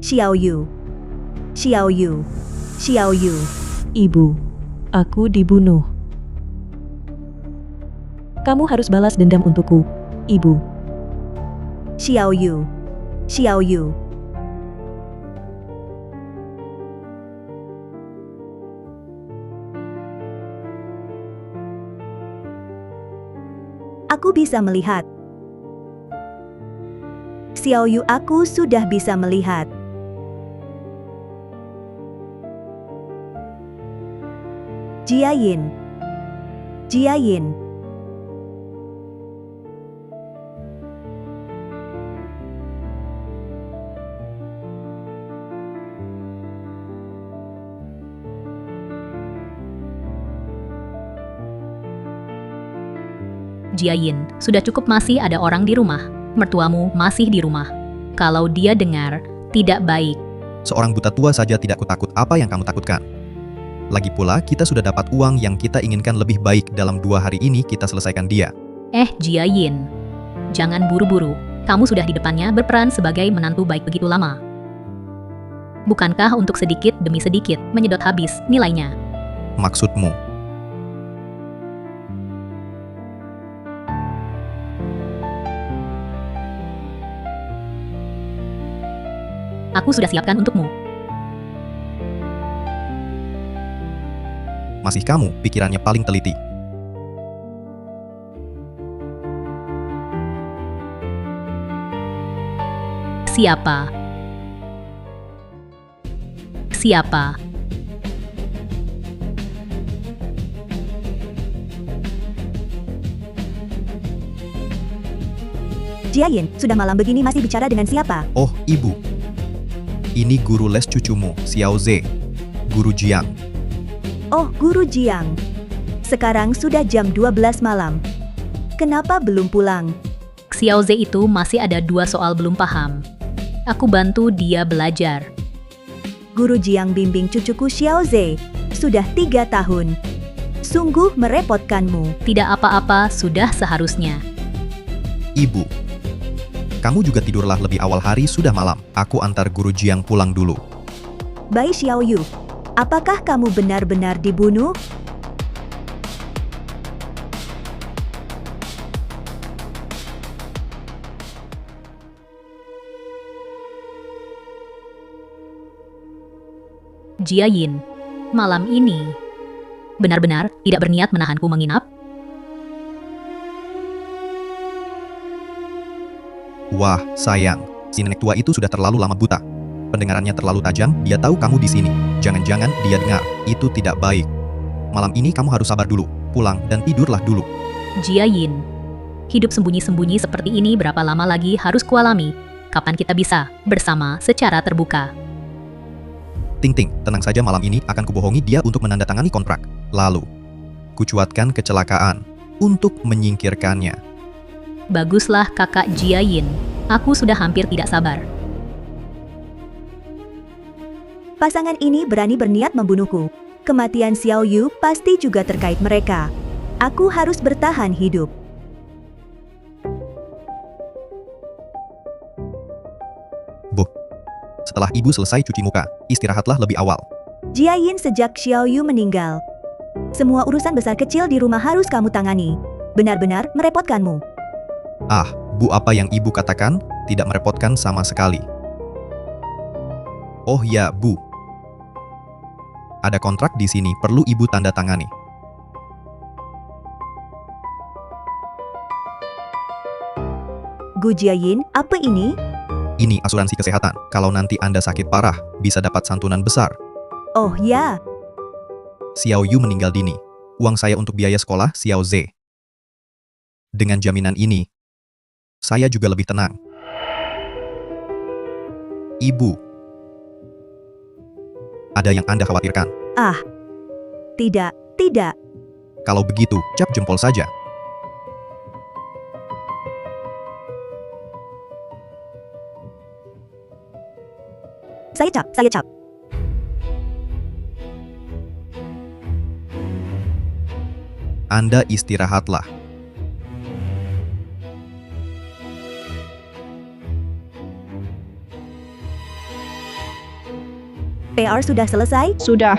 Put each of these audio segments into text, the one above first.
Xiao Yu. Xiao Yu. Xiao Yu. Ibu, aku dibunuh. Kamu harus balas dendam untukku, Ibu. Xiao Yu. Xiao Yu. Aku bisa melihat. Xiao Yu, aku sudah bisa melihat. Jia Yin. Jia Yin. Jia Yin, sudah cukup, masih ada orang di rumah. Mertuamu masih di rumah. Kalau dia dengar, tidak baik. Seorang buta tua saja tidak kutakut apa yang kamu takutkan. Lagi pula, kita sudah dapat uang yang kita inginkan lebih baik. Dalam 2 hari ini kita selesaikan dia. Jia Yin, jangan buru-buru. Kamu sudah di depannya berperan sebagai menantu baik begitu lama. Bukankah untuk sedikit demi sedikit menyedot habis nilainya? Maksudmu? Aku sudah siapkan untukmu. Masih kamu, pikirannya paling teliti. Siapa? Siapa? Jia Yin, sudah malam begini masih bicara dengan siapa? Oh, Ibu. Ini guru les cucumu, Xiao Ze. Guru Jiang. Oh, Guru Jiang. Sekarang sudah jam 12 malam. Kenapa belum pulang? Xiao Ze itu masih ada 2 soal belum paham. Aku bantu dia belajar. Guru Jiang bimbing cucuku Xiao Ze. Sudah 3 tahun. Sungguh merepotkanmu. Tidak apa-apa, sudah seharusnya. Ibu. Kamu juga tidurlah lebih awal, hari sudah malam. Aku antar Guru Jiang pulang dulu. Bai Xiao Yu, apakah kamu benar-benar dibunuh? Jia Yin, malam ini benar-benar tidak berniat menahanku menginap? Wah, sayang. Si nenek tua itu sudah terlalu lama buta. Pendengarannya terlalu tajam, dia tahu kamu di sini. Jangan-jangan dia dengar. Itu tidak baik. Malam ini kamu harus sabar dulu. Pulang dan tidurlah dulu. Jia Yin, hidup sembunyi-sembunyi seperti ini berapa lama lagi harus kualami? Kapan kita bisa bersama secara terbuka? Ting Ting, tenang saja, malam ini akan kubohongi dia untuk menandatangani kontrak. Lalu, kucuatkan kecelakaan untuk menyingkirkannya. Baguslah kakak Jia Yin, aku sudah hampir tidak sabar. Pasangan ini berani berniat membunuhku. Kematian Xiao Yu pasti juga terkait mereka. Aku harus bertahan hidup. Buh. Setelah ibu selesai cuci muka, istirahatlah lebih awal. Jia Yin, sejak Xiao Yu meninggal, semua urusan besar kecil di rumah harus kamu tangani. Benar-benar merepotkanmu. Ah, Bu, apa yang ibu katakan tidak merepotkan sama sekali. Oh ya, Bu. Ada kontrak di sini, perlu ibu tanda tangani. Gu Jia Yin, apa ini? Ini asuransi kesehatan. Kalau nanti Anda sakit parah, bisa dapat santunan besar. Oh ya, Xiao Yu meninggal dini. Uang saya untuk biaya sekolah Xiao Ze. Dengan jaminan ini, saya juga lebih tenang. Ibu, ada yang Anda khawatirkan? tidak, tidak. Kalau begitu, cap jempol saja. Saya cap. Anda istirahatlah. PR sudah selesai? Sudah.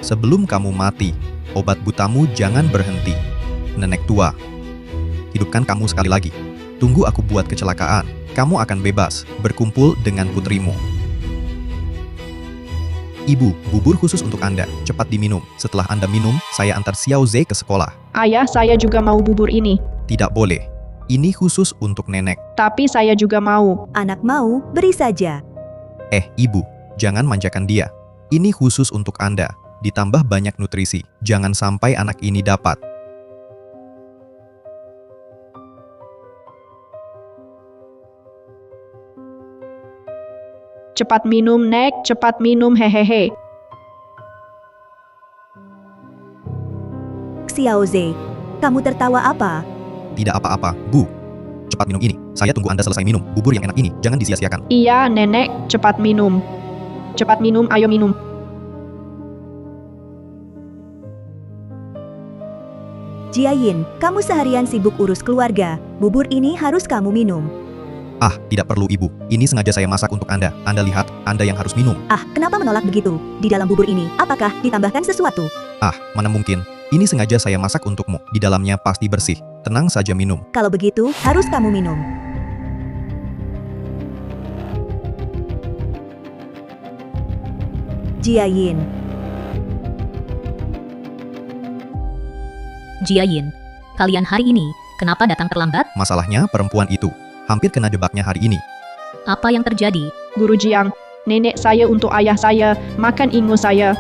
Sebelum kamu mati, obat butamu jangan berhenti. Nenek tua, hidupkan kamu sekali lagi. Tunggu aku buat kecelakaan. Kamu akan bebas, berkumpul dengan putrimu. Ibu, bubur khusus untuk Anda. Cepat diminum. Setelah Anda minum, saya antar Xiao Ze ke sekolah. Ayah, saya juga mau bubur ini. Tidak boleh. Ini khusus untuk nenek. Tapi saya juga mau. Anak mau, beri saja. Ibu, jangan manjakan dia. Ini khusus untuk Anda. Ditambah banyak nutrisi. Jangan sampai anak ini dapat. Cepat minum, Nek. Cepat minum, hehehe. Xiao Ze, kamu tertawa apa? Tidak apa-apa, Bu. Cepat minum ini. Saya tunggu Anda selesai minum. Bubur yang enak ini, jangan disia-siakan. Iya, Nenek. Cepat minum. Cepat minum, ayo minum. Jiayin, kamu seharian sibuk urus keluarga. Bubur ini harus kamu minum. Tidak perlu Ibu. Ini sengaja saya masak untuk Anda. Anda lihat, Anda yang harus minum. Kenapa menolak begitu? Di dalam bubur ini, apakah ditambahkan sesuatu? Mana mungkin. Ini sengaja saya masak untukmu. Di dalamnya pasti bersih. Tenang saja minum. Kalau begitu, harus kamu minum. Jiayin, Jiayin, kalian hari ini kenapa datang terlambat? Masalahnya perempuan itu. Hampir kena jebaknya hari ini. Apa yang terjadi? Guru Jiang, nenek saya untuk ayah saya, makan ingus saya.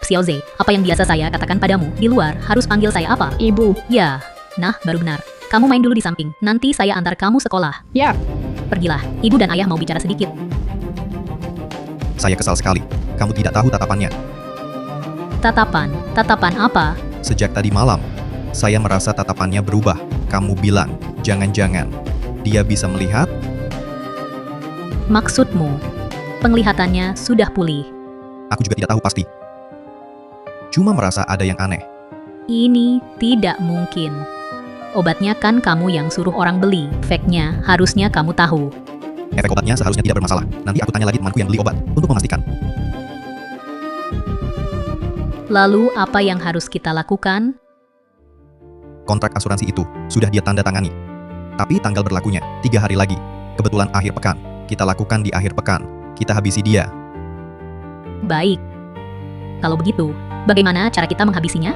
Xiao Ze, apa yang biasa saya katakan padamu? Di luar harus panggil saya apa? Ibu. Ya, nah baru benar. Kamu main dulu di samping. Nanti saya antar kamu sekolah. Ya. Pergilah, ibu dan ayah mau bicara sedikit. Saya kesal sekali. Kamu tidak tahu tatapannya. Tatapan apa? Sejak tadi malam, saya merasa tatapannya berubah. Kamu bilang, jangan-jangan dia bisa melihat? Maksudmu, penglihatannya sudah pulih. Aku juga tidak tahu pasti. Cuma merasa ada yang aneh. Ini tidak mungkin. Obatnya kan kamu yang suruh orang beli. Fact-nya harusnya kamu tahu. Efek obatnya seharusnya tidak bermasalah. Nanti aku tanya lagi temanku yang beli obat, untuk memastikan. Lalu apa yang harus kita lakukan? Kontrak asuransi itu sudah dia tanda tangani. Tapi tanggal berlakunya 3 hari lagi. Kebetulan akhir pekan. Kita lakukan di akhir pekan. Kita habisi dia. Baik. Kalau begitu, bagaimana cara kita menghabisinya?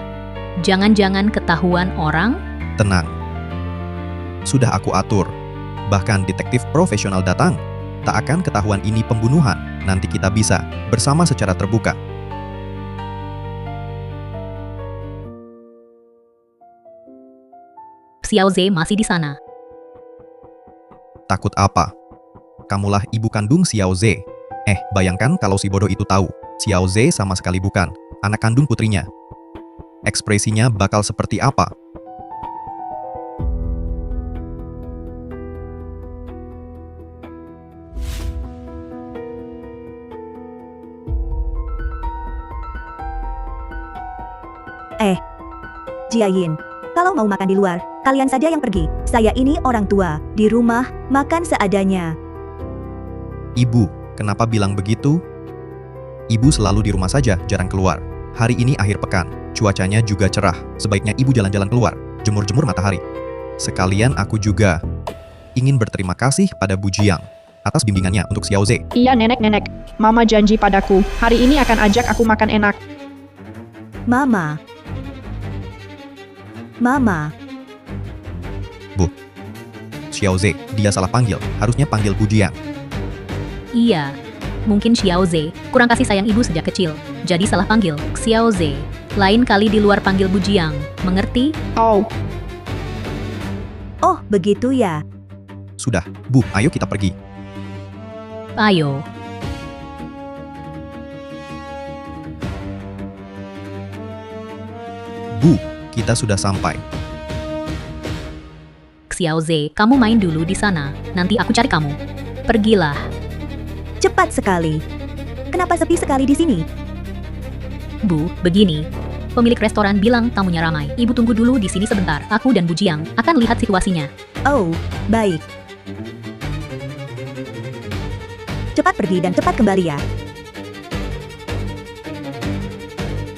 Jangan-jangan ketahuan orang? Tenang. Sudah aku atur. Bahkan detektif profesional datang. Tak akan ketahuan ini pembunuhan. Nanti kita bisa bersama secara terbuka. Xiao Ze masih di sana. Takut apa? Kamulah ibu kandung Xiao Ze. Bayangkan kalau si bodoh itu tahu. Xiao Ze sama sekali bukan anak kandung putrinya. Ekspresinya bakal seperti apa? Jiayin, kalau mau makan di luar, kalian saja yang pergi. Saya ini orang tua, di rumah, makan seadanya. Ibu, kenapa bilang begitu? Ibu selalu di rumah saja, jarang keluar. Hari ini akhir pekan, cuacanya juga cerah. Sebaiknya ibu jalan-jalan keluar, jemur-jemur matahari. Sekalian aku juga ingin berterima kasih pada Bu Jiang atas bimbingannya untuk Xiao Ze. Iya, nenek. Mama janji padaku, hari ini akan ajak aku makan enak. Mama. Xiao Ze, dia salah panggil. Harusnya panggil Bu Jiang. Iya, mungkin Xiao Ze kurang kasih sayang ibu sejak kecil. Jadi salah panggil Xiao Ze. Lain kali di luar panggil Bu Jiang. Mengerti? Oh, begitu ya. Sudah, Bu, ayo kita pergi. Ayo. Bu, kita sudah sampai. Xiao Ze, kamu main dulu di sana. Nanti aku cari kamu. Pergilah. Cepat sekali. Kenapa sepi sekali di sini? Bu, begini. Pemilik restoran bilang tamunya ramai. Ibu tunggu dulu di sini sebentar. Aku dan Bu Jiang akan lihat situasinya. Oh, baik. Cepat pergi dan cepat kembali ya.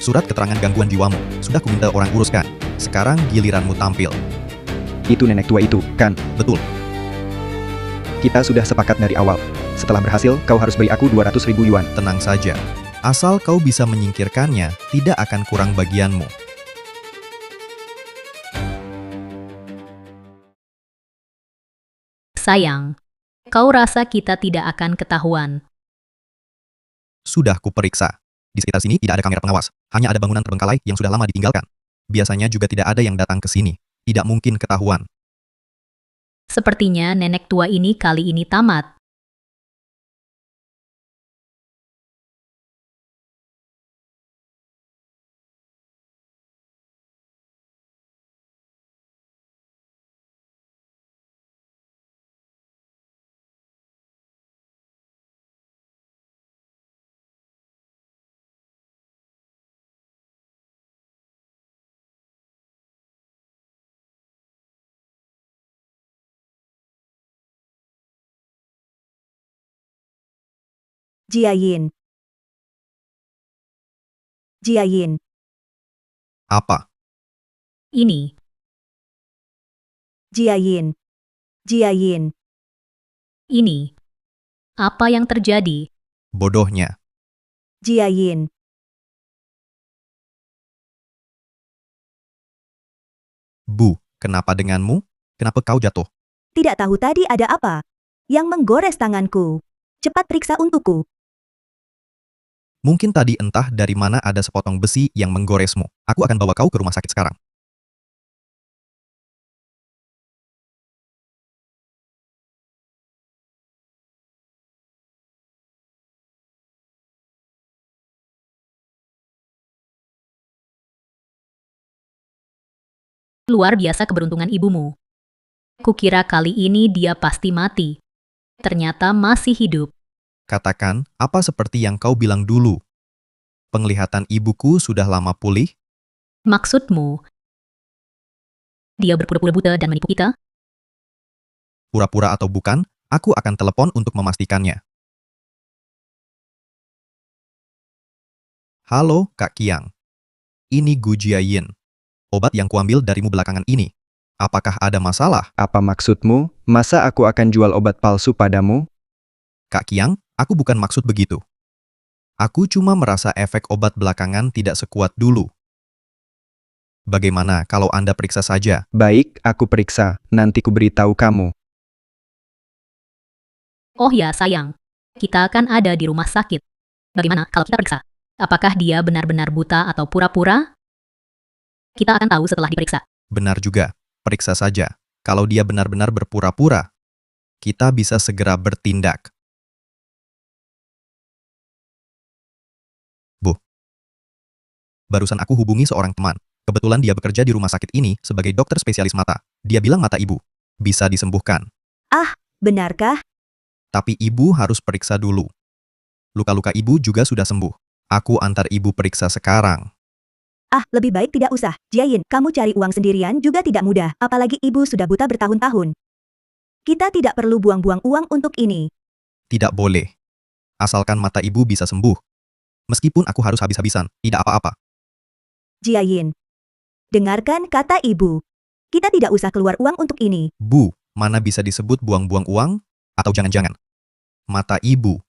Surat keterangan gangguan jiwamu sudah kuminta orang uruskan. Sekarang giliranmu tampil. Itu nenek tua itu, kan? Betul. Kita sudah sepakat dari awal. Setelah berhasil, kau harus beri aku 200.000 yuan. Tenang saja. Asal kau bisa menyingkirkannya, tidak akan kurang bagianmu. Sayang, kau rasa kita tidak akan ketahuan. Sudah kuperiksa. Di sekitar sini tidak ada kamera pengawas. Hanya ada bangunan terbengkalai yang sudah lama ditinggalkan. Biasanya juga tidak ada yang datang ke sini. Tidak mungkin ketahuan. Sepertinya nenek tua ini kali ini tamat. Jiayin. Jiayin. Apa? Ini, Jiayin. Jiayin. ini. Apa yang terjadi? Bodohnya. Jiayin. Bu, kenapa denganmu? Kenapa kau jatuh? Tidak tahu tadi ada apa yang menggores tanganku. Cepat periksa untukku. Mungkin tadi entah dari mana ada sepotong besi yang menggoresmu. Aku akan bawa kau ke rumah sakit sekarang. Luar biasa keberuntungan ibumu. Kukira kali ini dia pasti mati. Ternyata masih hidup. Katakan, apa seperti yang kau bilang dulu? Penglihatan ibuku sudah lama pulih? Maksudmu, dia berpura-pura buta dan menipu kita? Pura-pura atau bukan, aku akan telepon untuk memastikannya. Halo, Kak Kiang. Ini Gu Jiayin. Obat yang kuambil darimu belakangan ini. Apakah ada masalah? Apa maksudmu? Masa aku akan jual obat palsu padamu? Kak Kiang, aku bukan maksud begitu. Aku cuma merasa efek obat belakangan tidak sekuat dulu. Bagaimana kalau Anda periksa saja? Baik, aku periksa. Nanti ku beritahu kamu. Oh ya sayang, kita akan ada di rumah sakit. Bagaimana kalau kita periksa? Apakah dia benar-benar buta atau pura-pura? Kita akan tahu setelah diperiksa. Benar juga, periksa saja. Kalau dia benar-benar berpura-pura, kita bisa segera bertindak. Bu, barusan aku hubungi seorang teman. Kebetulan dia bekerja di rumah sakit ini sebagai dokter spesialis mata. Dia bilang mata ibu bisa disembuhkan. Benarkah? Tapi ibu harus periksa dulu. Luka-luka ibu juga sudah sembuh. Aku antar ibu periksa sekarang. Lebih baik tidak usah. Jiayin, kamu cari uang sendirian juga tidak mudah. Apalagi ibu sudah buta bertahun-tahun. Kita tidak perlu buang-buang uang untuk ini. Tidak boleh. Asalkan mata ibu bisa sembuh. Meskipun aku harus habis-habisan, tidak apa-apa. Jiayin. Dengarkan kata ibu. Kita tidak usah keluar uang untuk ini. Bu, mana bisa disebut buang-buang uang? Atau jangan-jangan mata ibu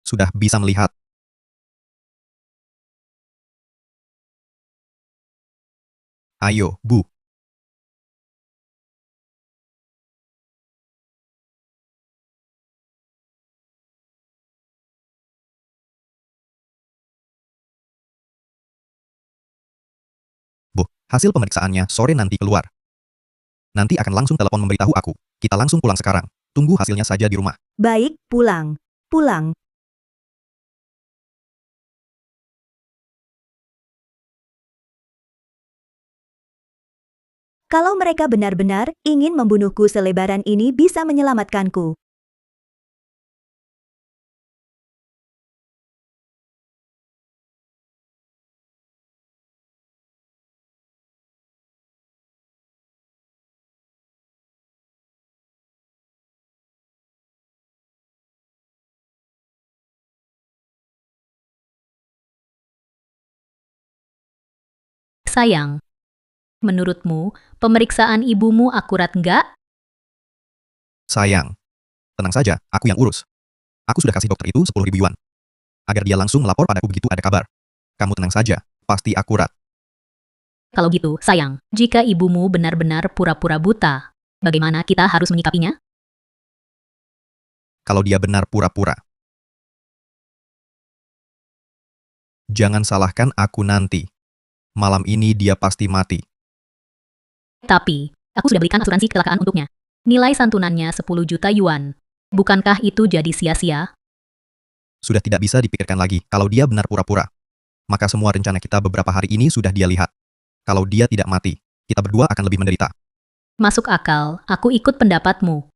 sudah bisa melihat. Ayo, Bu. Bu, hasil pemeriksaannya sore nanti keluar. Nanti akan langsung telepon memberitahu aku. Kita langsung pulang sekarang. Tunggu hasilnya saja di rumah. Baik, pulang. Pulang. Kalau mereka benar-benar ingin membunuhku selebaran ini bisa menyelamatkanku. Sayang, menurutmu pemeriksaan ibumu akurat nggak? Sayang, tenang saja, aku yang urus. Aku sudah kasih dokter itu 10.000 yuan. Agar dia langsung melapor padaku begitu ada kabar. Kamu tenang saja, pasti akurat. Kalau gitu, sayang, jika ibumu benar-benar pura-pura buta, bagaimana kita harus menyikapinya? Kalau dia benar pura-pura. Jangan salahkan aku nanti. Malam ini dia pasti mati. Tapi, aku sudah belikan asuransi kecelakaan untuknya. Nilai santunannya 10 juta yuan. Bukankah itu jadi sia-sia? Sudah tidak bisa dipikirkan lagi kalau dia benar pura-pura. Maka semua rencana kita beberapa hari ini sudah dia lihat. Kalau dia tidak mati, kita berdua akan lebih menderita. Masuk akal, aku ikut pendapatmu.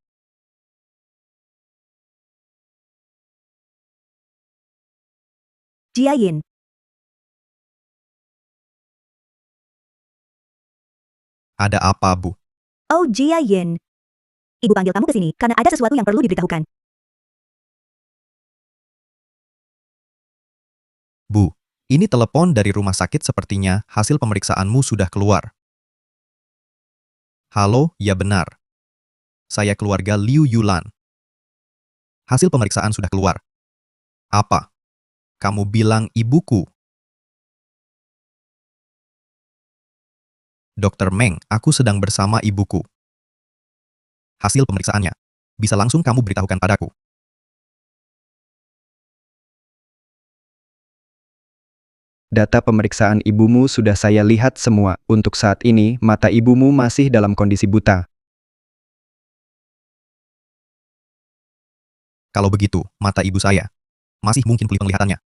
Jiayin, Ada apa, Bu? oh Jiayin. Ibu panggil kamu ke sini karena ada sesuatu yang perlu diberitahukan. Bu, ini telepon dari rumah sakit sepertinya hasil pemeriksaanmu sudah keluar. Halo, ya benar. Saya keluarga Liu Yulan. Hasil pemeriksaan sudah keluar. Apa? Kamu bilang ibuku? Dokter Meng, aku sedang bersama ibuku. Hasil pemeriksaannya. Bisa langsung kamu beritahukan padaku. Data pemeriksaan ibumu sudah saya lihat semua. Untuk saat ini, mata ibumu masih dalam kondisi buta. Kalau begitu, mata ibu saya masih mungkin pulih penglihatannya.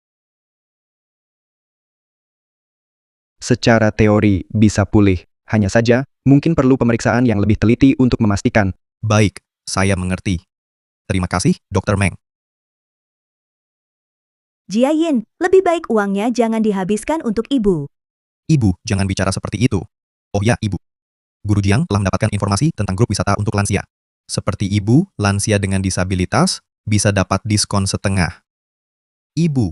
Secara teori, bisa pulih. Hanya saja, mungkin perlu pemeriksaan yang lebih teliti untuk memastikan. Baik, saya mengerti. Terima kasih, Dokter Meng. Jiayin, lebih baik uangnya jangan dihabiskan untuk ibu. Ibu, jangan bicara seperti itu. Oh ya, Ibu. Guru Jiang telah mendapatkan informasi tentang grup wisata untuk lansia. Seperti ibu, lansia dengan disabilitas, bisa dapat diskon setengah. Ibu,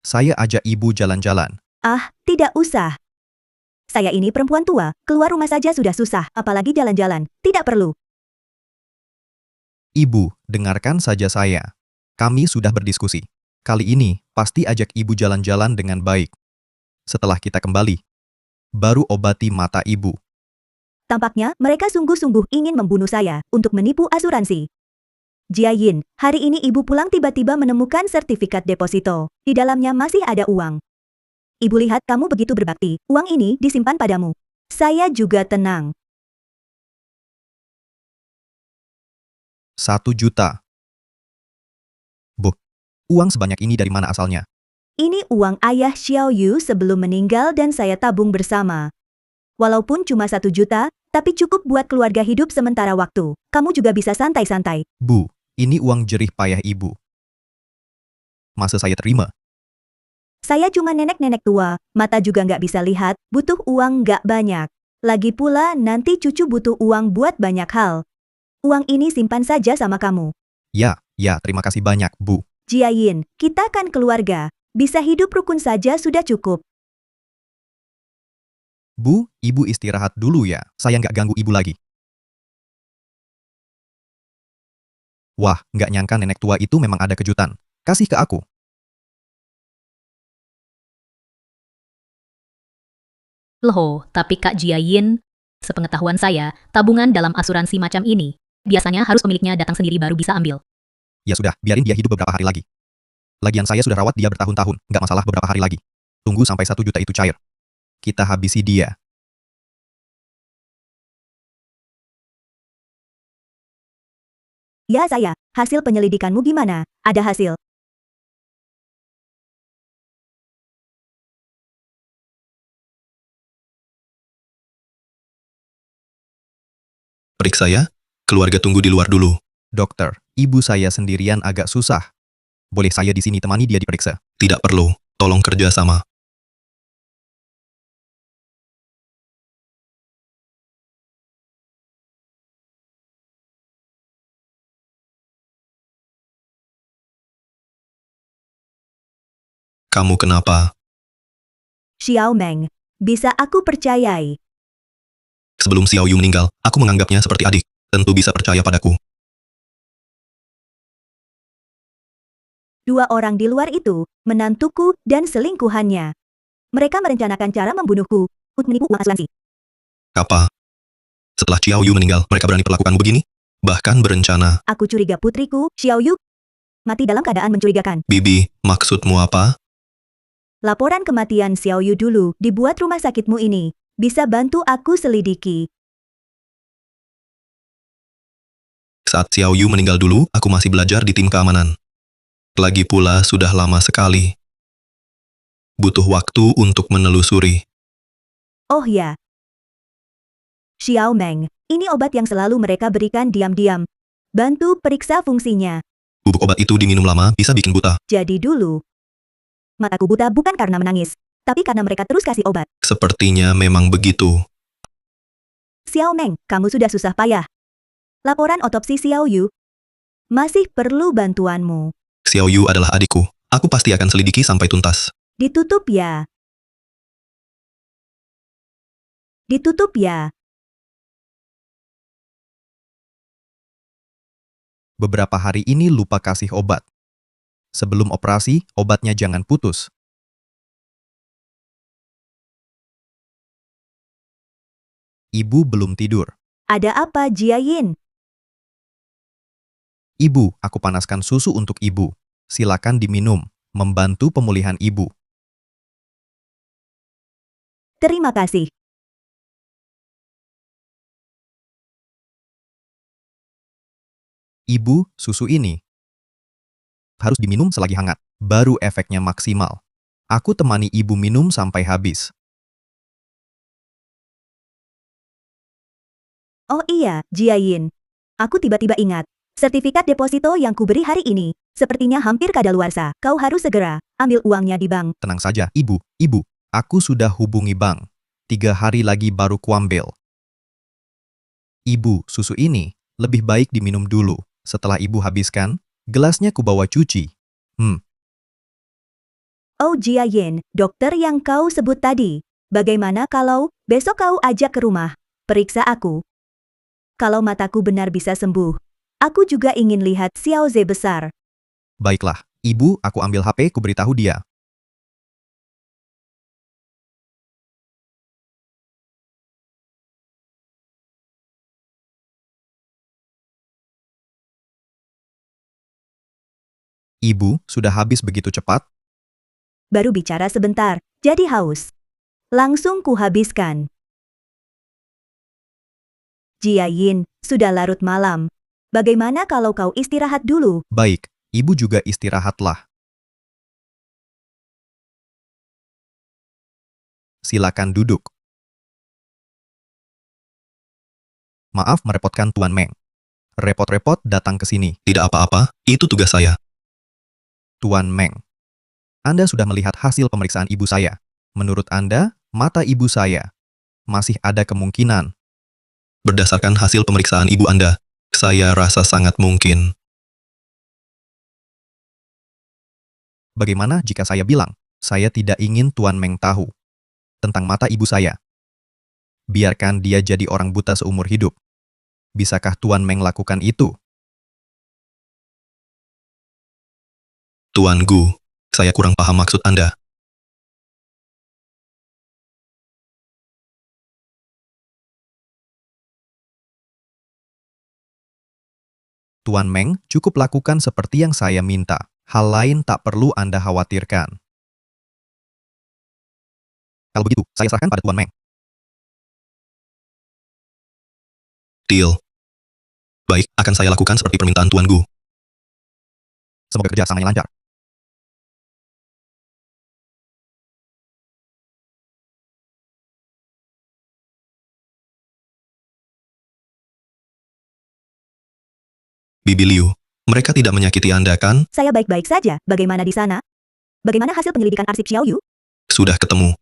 saya ajak ibu jalan-jalan. Ah, tidak usah. Saya ini perempuan tua, keluar rumah saja sudah susah, apalagi jalan-jalan. Tidak perlu. Ibu, dengarkan saja saya. Kami sudah berdiskusi. Kali ini, pasti ajak ibu jalan-jalan dengan baik. Setelah kita kembali, baru obati mata ibu. Tampaknya mereka sungguh-sungguh ingin membunuh saya untuk menipu asuransi. Jiayin, hari ini ibu pulang tiba-tiba menemukan sertifikat deposito. Di dalamnya masih ada uang. Ibu lihat kamu begitu berbakti, uang ini disimpan padamu. Saya juga tenang. 1 juta. Bu, uang sebanyak ini dari mana asalnya? Ini uang ayah Xiao Yu sebelum meninggal dan saya tabung bersama. Walaupun cuma 1 juta, tapi cukup buat keluarga hidup sementara waktu. Kamu juga bisa santai-santai. Bu, ini uang jerih payah ibu. Masa saya terima? Saya cuma nenek-nenek tua, mata juga nggak bisa lihat, butuh uang nggak banyak. Lagi pula nanti cucu butuh uang buat banyak hal. Uang ini simpan saja sama kamu. Ya, terima kasih banyak, Bu. Jiayin, kita kan keluarga. Bisa hidup rukun saja sudah cukup. Bu, ibu istirahat dulu ya. Saya nggak ganggu ibu lagi. Wah, nggak nyangka nenek tua itu memang ada kejutan. Kasih ke aku. Loh, tapi Kak Jiayin, sepengetahuan saya, tabungan dalam asuransi macam ini, biasanya harus pemiliknya datang sendiri baru bisa ambil. Ya sudah, biarin dia hidup beberapa hari lagi. Lagian saya sudah rawat dia bertahun-tahun, nggak masalah beberapa hari lagi. Tunggu sampai 1 juta itu cair. Kita habisi dia. Ya saya, hasil penyelidikanmu gimana? Ada hasil. Periksa ya, keluarga tunggu di luar dulu. Dokter, ibu saya sendirian agak susah. Boleh saya di sini temani dia diperiksa? Tidak perlu, tolong kerja sama. Kamu kenapa? Xiao Meng, Bisa aku percayai. Sebelum Xiao Yu meninggal, aku menganggapnya seperti adik. Tentu bisa percaya padaku. Dua orang di luar itu, menantuku dan selingkuhannya. Mereka merencanakan cara membunuhku untuk menipu uang asuransi. Apa? Setelah Xiao Yu meninggal, mereka berani perlakukan begini? Bahkan berencana. Aku curiga putriku, Xiao Yu, mati dalam keadaan mencurigakan. Bibi, maksudmu apa? Laporan kematian Xiao Yu dulu dibuat rumah sakitmu ini. Bisa bantu aku selidiki. Saat Xiao Yu meninggal dulu, aku masih belajar di tim keamanan. Lagi pula sudah lama sekali. Butuh waktu untuk menelusuri. Oh ya. Xiao Meng, ini obat yang selalu mereka berikan diam-diam. Bantu periksa fungsinya. Bubuk obat itu diminum lama bisa bikin buta. Jadi dulu, mataku buta bukan karena menangis, tapi karena mereka terus kasih obat. Sepertinya memang begitu. Xiao Meng, kamu sudah susah payah. Laporan otopsi Xiao Yu masih perlu bantuanmu. Xiao Yu adalah adikku. Aku pasti akan selidiki sampai tuntas. Ditutup ya. Ditutup ya. Beberapa hari ini lupa kasih obat. Sebelum operasi, obatnya jangan putus. Ibu belum tidur. Ada apa, Jiayin? Ibu, aku panaskan susu untuk ibu. Silakan diminum, membantu pemulihan ibu. Terima kasih. Ibu, susu ini harus diminum selagi hangat, baru efeknya maksimal. Aku temani ibu minum sampai habis. Oh iya, Jiayin. Aku tiba-tiba ingat. Sertifikat deposito yang kuberi hari ini, sepertinya hampir kadaluarsa. Kau harus segera ambil uangnya di bank. Tenang saja, ibu. Aku sudah hubungi bank. 3 hari lagi baru kuambil. Ibu, susu ini lebih baik diminum dulu. Setelah ibu habiskan, gelasnya kubawa cuci. Oh Jiayin, dokter yang kau sebut tadi. Bagaimana kalau besok kau ajak ke rumah? Periksa aku. Kalau mataku benar bisa sembuh. Aku juga ingin lihat Xiao Ze besar. Baiklah, ibu, aku ambil HP, kuberitahu dia. Ibu, sudah habis begitu cepat? Baru bicara sebentar, jadi haus. Langsung kuhabiskan. Jiayin, sudah larut malam. Bagaimana kalau kau istirahat dulu? Baik, ibu juga istirahatlah. Silakan duduk. Maaf merepotkan Tuan Meng. Repot-repot datang ke sini. Tidak apa-apa, itu tugas saya. Tuan Meng, Anda sudah melihat hasil pemeriksaan ibu saya. Menurut Anda, mata ibu saya masih ada kemungkinan. Berdasarkan hasil pemeriksaan ibu Anda, saya rasa sangat mungkin. Bagaimana jika saya bilang, saya tidak ingin Tuan Meng tahu tentang mata ibu saya? Biarkan dia jadi orang buta seumur hidup. Bisakah Tuan Meng lakukan itu? Tuan Gu, saya kurang paham maksud Anda. Tuan Meng, cukup lakukan seperti yang saya minta. Hal lain tak perlu Anda khawatirkan. Kalau begitu, saya serahkan pada Tuan Meng. Deal. Baik, akan saya lakukan seperti permintaan Tuan Gu. Semoga kerjasamanya lancar. Bibi Liu, mereka tidak menyakiti Anda kan? Saya baik-baik saja. Bagaimana di sana? Bagaimana hasil penyelidikan arsip Xiao Yu? Sudah ketemu.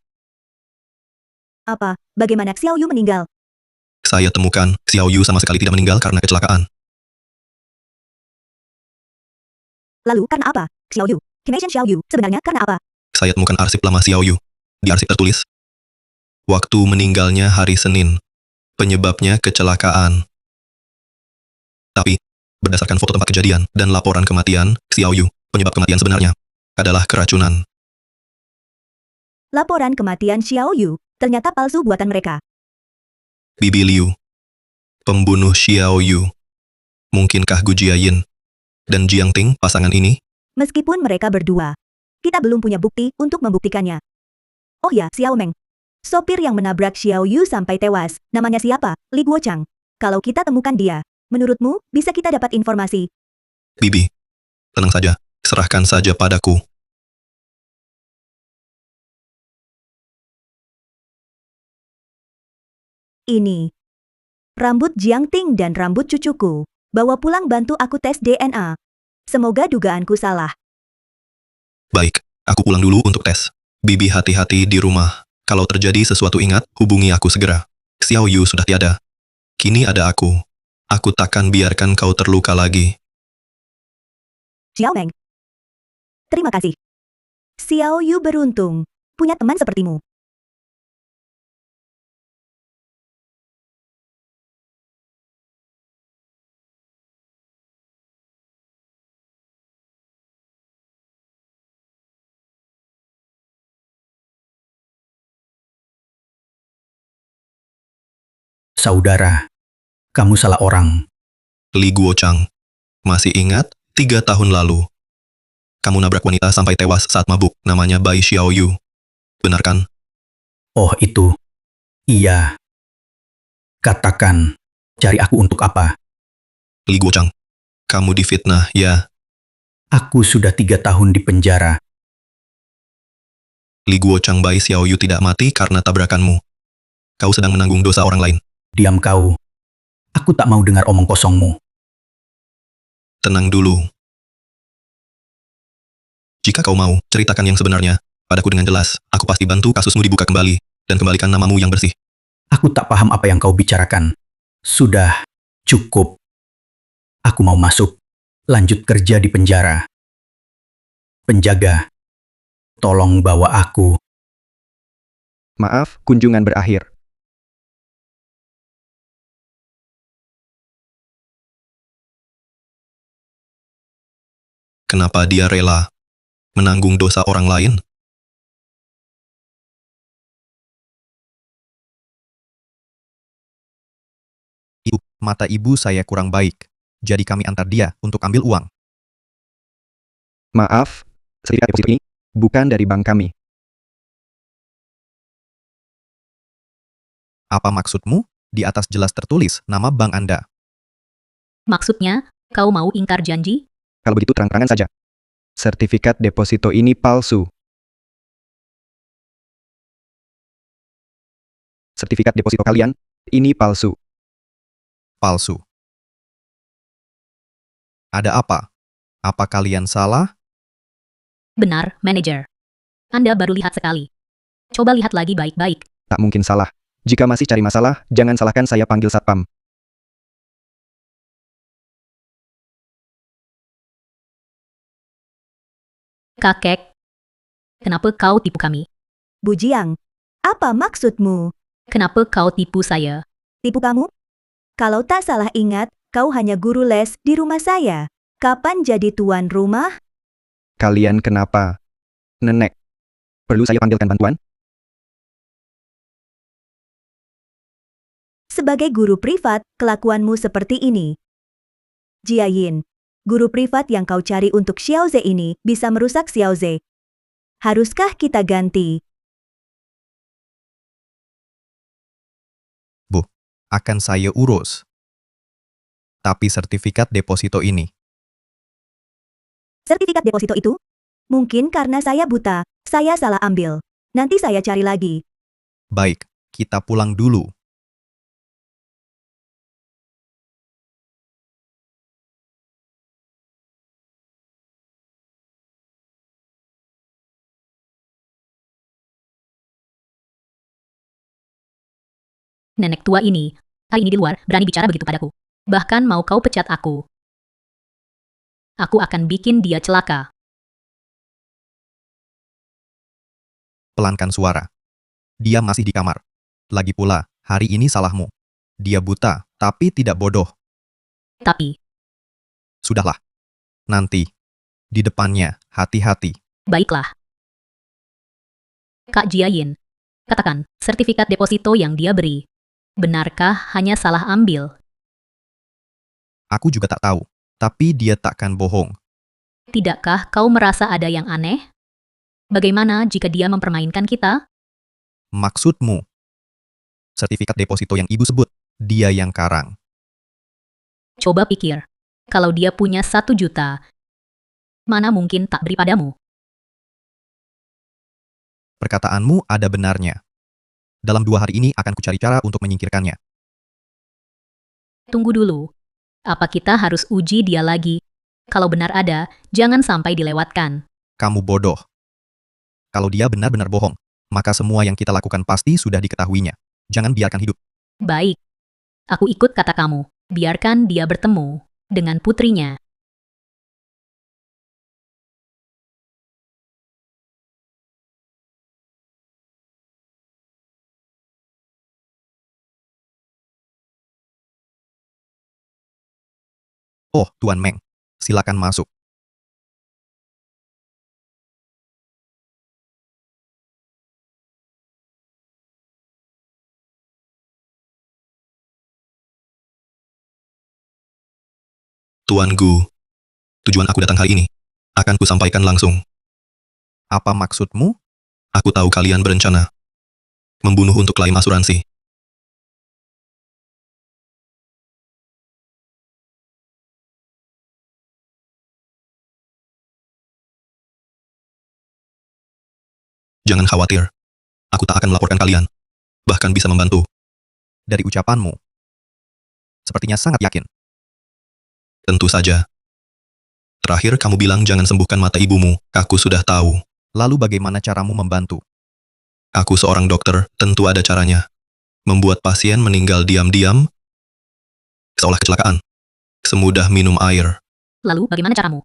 Apa? Bagaimana Xiao Yu meninggal? Saya temukan, Xiao Yu sama sekali tidak meninggal karena kecelakaan. Lalu, karena apa? Xiao Yu. Kim Xiao Yu, sebenarnya karena apa? Saya temukan arsip lama Xiao Yu. Di arsip tertulis, Waktu meninggalnya hari Senin. Penyebabnya kecelakaan. Tapi, berdasarkan foto tempat kejadian dan laporan kematian, Xiao Yu, penyebab kematian sebenarnya adalah keracunan. Laporan kematian Xiao Yu ternyata palsu buatan mereka. Bibi Liu, pembunuh Xiao Yu. Mungkinkah Gu Jiayin dan Jiang Ting pasangan ini? Meskipun mereka berdua, kita belum punya bukti untuk membuktikannya. Oh ya, Xiao Meng. Sopir yang menabrak Xiao Yu sampai tewas, namanya siapa? Li Guochang. Kalau kita temukan dia, menurutmu, bisa kita dapat informasi? Bibi, tenang saja, serahkan saja padaku. Ini. Rambut Jiang Ting dan rambut cucuku. Bawa pulang bantu aku tes DNA. Semoga dugaanku salah. Baik, aku pulang dulu untuk tes. Bibi hati-hati di rumah. Kalau terjadi sesuatu ingat, hubungi aku segera. Xiao Yu sudah tiada. Kini ada aku. Aku takkan biarkan kau terluka lagi. Xiao Meng. Terima kasih. Xiao Yu beruntung. Punya teman sepertimu. Saudara, kamu salah orang. Li Guochang. Masih ingat? 3 tahun lalu. Kamu nabrak wanita sampai tewas saat mabuk, namanya Bai Xiao Yu. Benar kan? Oh itu. Iya. Katakan, cari aku untuk apa? Li Guochang. Kamu difitnah, ya? Aku sudah 3 tahun di penjara. Li Guochang, Bai Xiao Yu tidak mati karena tabrakanmu. Kau sedang menanggung dosa orang lain. Diam kau. Aku tak mau dengar omong kosongmu. Tenang dulu. Jika kau mau, ceritakan yang sebenarnya. Padaku dengan jelas, aku pasti bantu kasusmu dibuka kembali, dan kembalikan namamu yang bersih. Aku tak paham apa yang kau bicarakan. Sudah, cukup. Aku mau masuk. Lanjut kerja di penjara. Penjaga, tolong bawa aku. Maaf, kunjungan berakhir. Kenapa dia rela menanggung dosa orang lain? Ibu, mata ibu saya kurang baik. Jadi kami antar dia untuk ambil uang. Maaf, sertifikat deposito ini bukan dari bank kami. Apa maksudmu? Di atas jelas tertulis nama bank Anda. Maksudnya, kau mau ingkar janji? Kalau begitu terang-terangan saja. Sertifikat deposito ini palsu. Sertifikat deposito kalian, ini palsu. Palsu. Ada apa? Apa kalian salah? Benar, manajer. Anda baru lihat sekali. Coba lihat lagi baik-baik. Tak mungkin salah. Jika masih cari masalah, jangan salahkan saya panggil satpam. Kakek, kenapa kau tipu kami? Bu Jiang, apa maksudmu? Kenapa kau tipu saya? Tipu kamu? Kalau tak salah ingat, kau hanya guru les di rumah saya. Kapan jadi tuan rumah? Kalian kenapa? Nenek, perlu saya panggilkan bantuan? Sebagai guru privat, kelakuanmu seperti ini. Jiayin, guru privat yang kau cari untuk Xiaoze ini bisa merusak Xiaoze. Haruskah kita ganti? Bu, akan saya urus. Tapi sertifikat deposito ini. Sertifikat deposito itu? Mungkin karena saya buta, saya salah ambil. Nanti saya cari lagi. Baik, kita pulang dulu. Nenek tua ini, hari ini di luar, berani bicara begitu padaku. Bahkan mau kau pecat aku. Aku akan bikin dia celaka. Pelankan suara. Dia masih di kamar. Lagi pula, hari ini salahmu. Dia buta, tapi tidak bodoh. Tapi, Sudahlah. Nanti. Di depannya, hati-hati. baiklah. Kak Jiayin, katakan, sertifikat deposito yang dia beri. Benarkah hanya salah ambil? Aku juga tak tahu. Tapi dia takkan bohong. Tidakkah kau merasa ada yang aneh? Bagaimana jika dia mempermainkan kita? Maksudmu? Sertifikat deposito yang ibu sebut, dia yang karang. Coba pikir, kalau dia punya 1 juta, mana mungkin tak beri padamu? Perkataanmu ada benarnya. Dalam 2 hari ini akan kucari cara untuk menyingkirkannya. Tunggu dulu. Apa kita harus uji dia lagi? Kalau benar ada, jangan sampai dilewatkan. Kamu bodoh. Kalau dia benar-benar bohong, maka semua yang kita lakukan pasti sudah diketahuinya. Jangan biarkan hidup. Baik. Aku ikut kata kamu. Biarkan dia bertemu dengan putrinya. Oh, Tuan Meng. Silakan masuk. Tuan Gu, tujuan aku datang hari ini. Akan kusampaikan langsung. Apa maksudmu? Aku tahu kalian berencana membunuh untuk klaim asuransi. Jangan khawatir. Aku tak akan melaporkan kalian. Bahkan bisa membantu. Dari ucapanmu. Sepertinya sangat yakin. Tentu saja. Terakhir kamu bilang jangan sembuhkan mata ibumu. Aku sudah tahu. Lalu bagaimana caramu membantu? Aku seorang dokter, tentu ada caranya. Membuat pasien meninggal diam-diam, seolah kecelakaan. Semudah minum air. Lalu bagaimana caramu?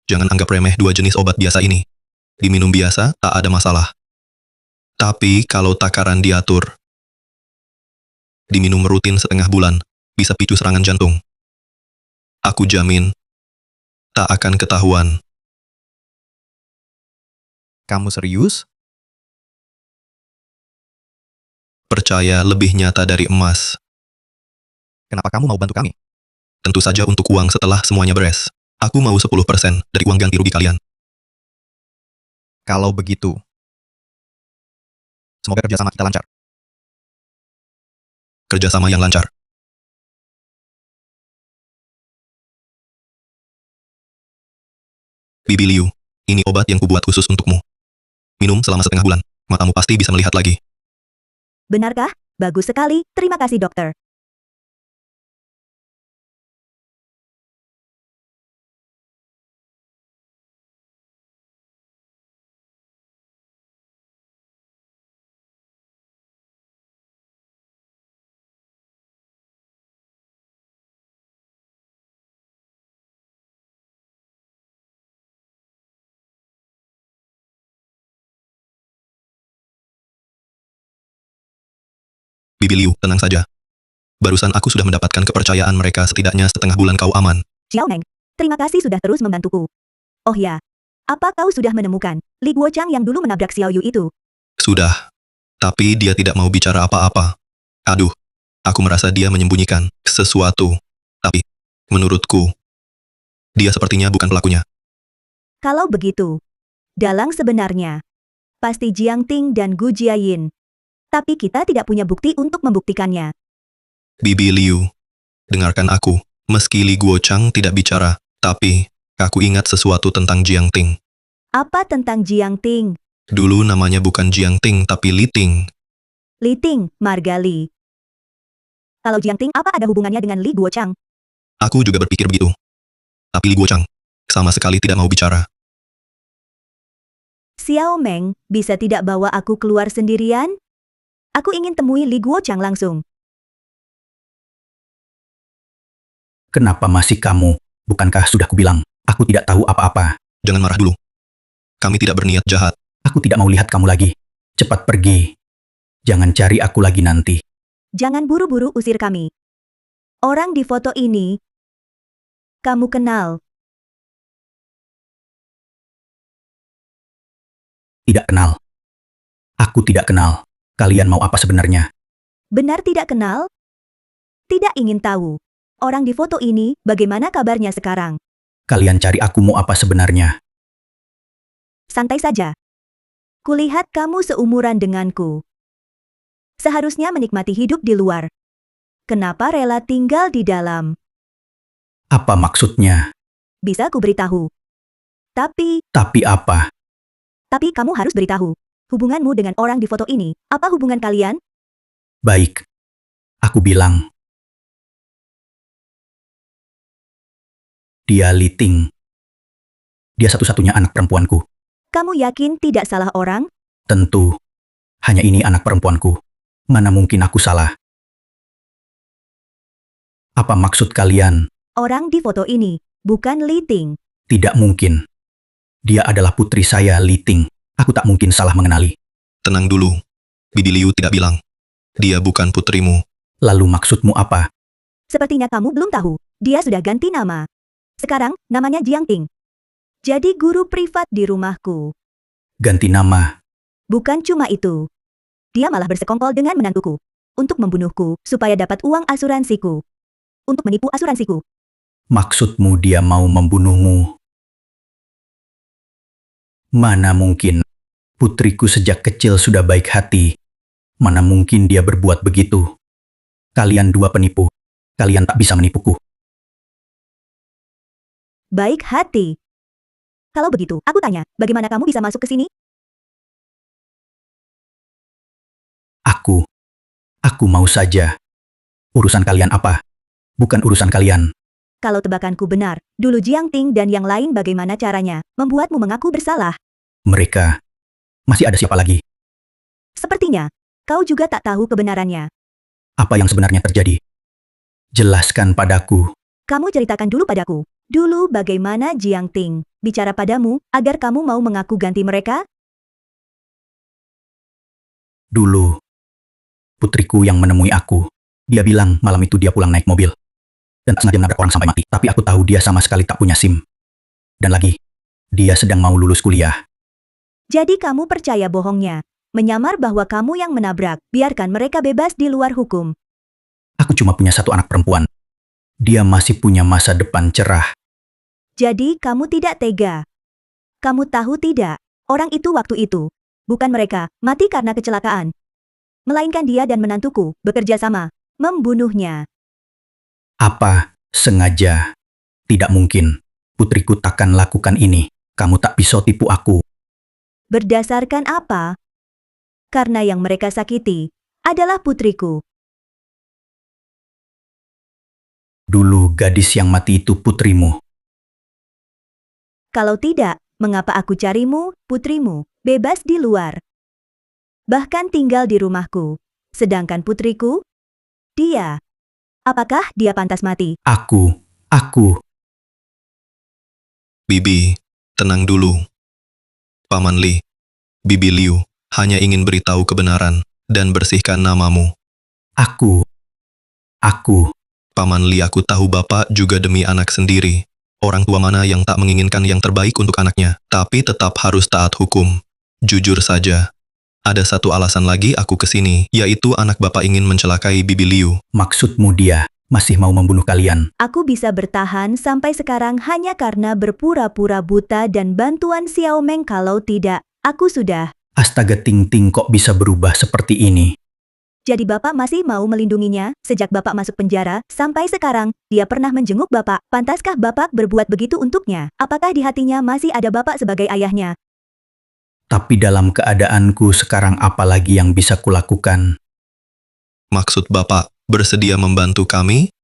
Jangan anggap remeh 2 jenis obat biasa ini. Diminum biasa, tak ada masalah. Tapi kalau takaran diatur, diminum rutin setengah bulan, bisa picu serangan jantung. Aku jamin, tak akan ketahuan. Kamu serius? Percaya lebih nyata dari emas. Kenapa kamu mau bantu kami? Tentu saja untuk uang setelah semuanya beres. Aku mau 10% dari uang ganti rugi kalian. Kalau begitu. Semoga kerjasama kita lancar. Kerjasama yang lancar. Bibi Liu, ini obat yang kubuat khusus untukmu. Minum selama setengah bulan, matamu pasti bisa melihat lagi. Benarkah? Bagus sekali, terima kasih dokter. Bibi Liu, tenang saja. Barusan aku sudah mendapatkan kepercayaan mereka, setidaknya setengah bulan kau aman. Xiao Meng, terima kasih sudah terus membantuku. Oh ya, apa kau sudah menemukan Li Guochang yang dulu menabrak Xiao Yu itu? Sudah. Tapi dia tidak mau bicara apa-apa. Aduh, aku merasa dia menyembunyikan sesuatu. Tapi, menurutku, dia sepertinya bukan pelakunya. Kalau begitu, dalang sebenarnya pasti Jiang Ting dan Gu Jiayin. Tapi kita tidak punya bukti untuk membuktikannya. Bibi Liu, dengarkan aku. Meski Li Guochang tidak bicara, tapi aku ingat sesuatu tentang Jiang Ting. Apa tentang Jiang Ting? Dulu namanya bukan Jiang Ting tapi Li Ting. Li Ting, marga Li. Kalau Jiang Ting apa ada hubungannya dengan Li Guochang? Aku juga berpikir begitu. Tapi Li Guochang sama sekali tidak mau bicara. Xiao Meng, bisa tidak bawa aku keluar sendirian? Aku ingin temui Li Guochang langsung. Kenapa masih kamu? Bukankah sudah kubilang, aku tidak tahu apa-apa. Jangan marah dulu. Kami tidak berniat jahat. Aku tidak mau lihat kamu lagi. Cepat pergi. Jangan cari aku lagi nanti. Jangan buru-buru usir kami. Orang di foto ini, kamu kenal. Tidak kenal. Aku tidak kenal. Kalian mau apa sebenarnya? Benar tidak kenal? Tidak ingin tahu. Orang di foto ini, bagaimana kabarnya sekarang? Kalian cari aku mau apa sebenarnya? Santai saja. Kulihat kamu seumuran denganku. Seharusnya menikmati hidup di luar. Kenapa rela tinggal di dalam? Apa maksudnya? Bisa ku beritahu. Tapi Apa? Tapi kamu harus beritahu. Hubunganmu dengan orang di foto ini, apa hubungan kalian? Baik. Aku bilang. Dia Liting. Dia satu-satunya anak perempuanku. Kamu yakin tidak salah orang? Tentu. Hanya ini anak perempuanku. Mana mungkin aku salah? Apa maksud kalian? Orang di foto ini, bukan Liting. Tidak mungkin. Dia adalah putri saya, Liting. Aku tak mungkin salah mengenali. Tenang dulu. Bibi Liu tidak bilang. Dia bukan putrimu. Lalu maksudmu apa? Sepertinya kamu belum tahu. Dia sudah ganti nama. Sekarang, namanya Jiang Ting. Jadi guru privat di rumahku. Ganti nama. Bukan cuma itu. Dia malah bersekongkol dengan menantuku. Untuk membunuhku, supaya dapat uang asuransiku. Untuk menipu asuransiku. Maksudmu dia mau membunuhmu? Mana mungkin? Putriku sejak kecil sudah baik hati. Mana mungkin dia berbuat begitu? Kalian dua penipu. Kalian tak bisa menipuku. Baik hati. Kalau begitu, aku tanya, bagaimana kamu bisa masuk ke sini? Aku mau saja. Urusan kalian apa? Bukan urusan kalian. Kalau tebakanku benar, dulu Jiang Ting dan yang lain bagaimana caranya membuatmu mengaku bersalah? Mereka. Masih ada siapa lagi? Sepertinya, kau juga tak tahu kebenarannya. Apa yang sebenarnya terjadi? Jelaskan padaku. Kamu ceritakan dulu padaku. Dulu bagaimana Jiang Ting bicara padamu agar kamu mau mengaku ganti mereka? Dulu. Putriku yang menemui aku. Dia bilang malam itu dia pulang naik mobil. Dan tak sengaja menabrak orang sampai mati. Tapi aku tahu dia sama sekali tak punya SIM. Dan lagi, dia sedang mau lulus kuliah. Jadi kamu percaya bohongnya. Menyamar bahwa kamu yang menabrak. Biarkan mereka bebas di luar hukum. Aku cuma punya satu anak perempuan. Dia masih punya masa depan cerah. Jadi kamu tidak tega. Kamu tahu tidak, orang itu waktu itu. Bukan mereka, mati karena kecelakaan. Melainkan dia dan menantuku, bekerja sama, membunuhnya. Apa? Sengaja? Tidak mungkin. Putriku takkan lakukan ini. Kamu tak bisa tipu aku. Berdasarkan apa? Karena yang mereka sakiti adalah putriku. Dulu gadis yang mati itu putrimu. Kalau tidak, mengapa aku carimu, putrimu, bebas di luar? Bahkan tinggal di rumahku. Sedangkan putriku, dia. Apakah dia pantas mati? Aku. Bibi, tenang dulu. Paman Li, Bibi Liu, hanya ingin beritahu kebenaran dan bersihkan namamu. Aku. Paman Li, aku tahu Bapak juga demi anak sendiri. Orang tua mana yang tak menginginkan yang terbaik untuk anaknya, tapi tetap harus taat hukum. Jujur saja, ada satu alasan lagi aku kesini, yaitu anak Bapak ingin mencelakai Bibi Liu. Maksudmu dia masih mau membunuh kalian? Aku bisa bertahan sampai sekarang hanya karena berpura-pura buta dan bantuan Xiao Meng. Kalau tidak, aku sudah. Astaga, Ting Ting kok bisa berubah seperti ini? Jadi Bapak masih mau melindunginya? Sejak Bapak masuk penjara, sampai sekarang, dia pernah menjenguk Bapak. Pantaskah Bapak berbuat begitu untuknya? Apakah di hatinya masih ada Bapak sebagai ayahnya? Tapi dalam keadaanku sekarang apa lagi yang bisa kulakukan? Maksud Bapak, bersedia membantu kami?